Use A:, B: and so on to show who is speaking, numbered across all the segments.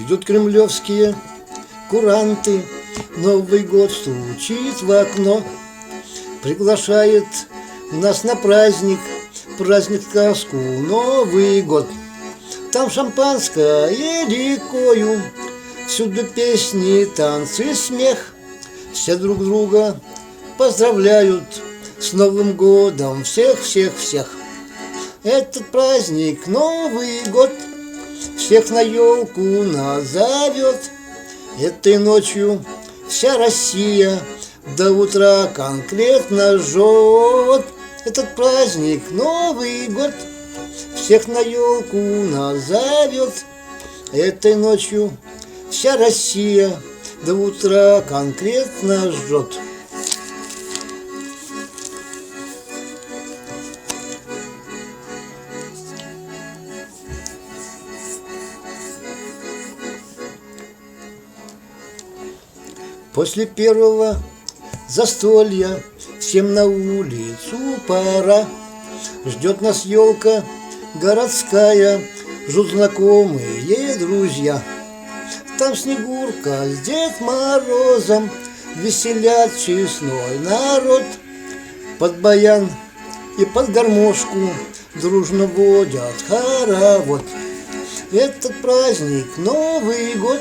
A: Идут кремлевские куранты, Новый год стучит в окно, приглашает нас на праздник, сказку Новый год. Там шампанское рекою, всюду песни, танцы, смех. Все друг друга поздравляют с Новым годом, всех. Этот праздник, Новый год, всех на елку назовет. Этой ночью вся Россия до утра конкретно жжет. Этот праздник, Новый год, всех на елку назовет. Этой ночью вся Россия до утра конкретно жжет. После первого застолья всем на улицу пора. Ждет нас елка городская, ждут знакомые друзья. Там Снегурка с Дед Морозом веселят честной народ. Под баян и под гармошку дружно водят хоровод. Этот праздник, Новый год,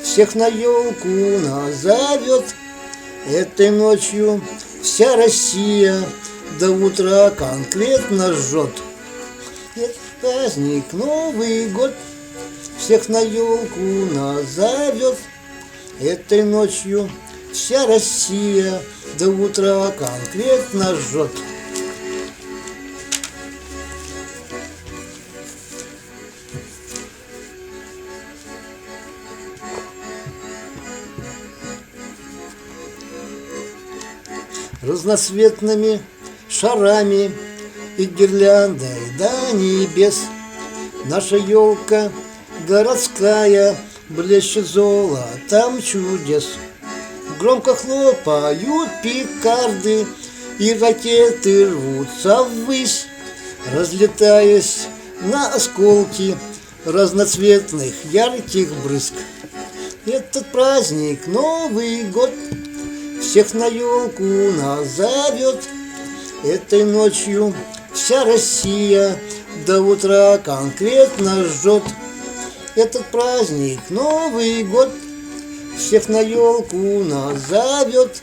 A: всех на елку назовет. Этой ночью вся Россия до утра конкретно жжет. Этот праздник, Новый год, всех на елку назовет. Этой ночью вся Россия до утра конкретно жжет. Разноцветными шарами и гирляндой до небес наша елка городская блещет золотом чудес. Громко хлопают петарды, и ракеты рвутся ввысь, разлетаясь на осколки разноцветных ярких брызг. Этот праздник, Новый год, всех на елку назовет. Этой ночью вся Россия до утра конкретно жжет. Этот праздник, Новый год, всех на елку назовет.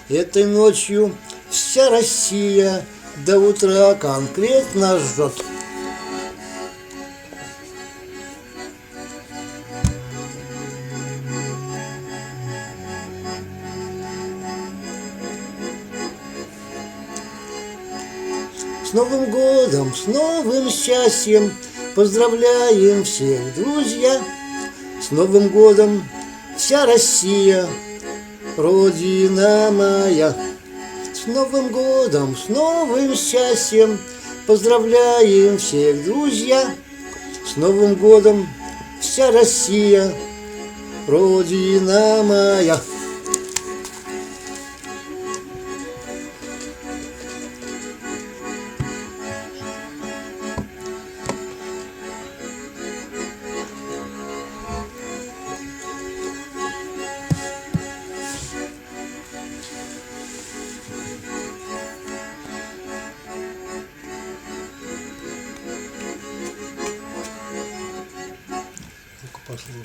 A: Этой ночью вся Россия до утра конкретно жжет. С Новым годом, с новым счастьем поздравляем всех, друзья. С Новым годом, вся Россия, Родина моя. С Новым годом, с новым счастьем поздравляем всех, друзья. С Новым годом, вся Россия, Родина моя. Послушай.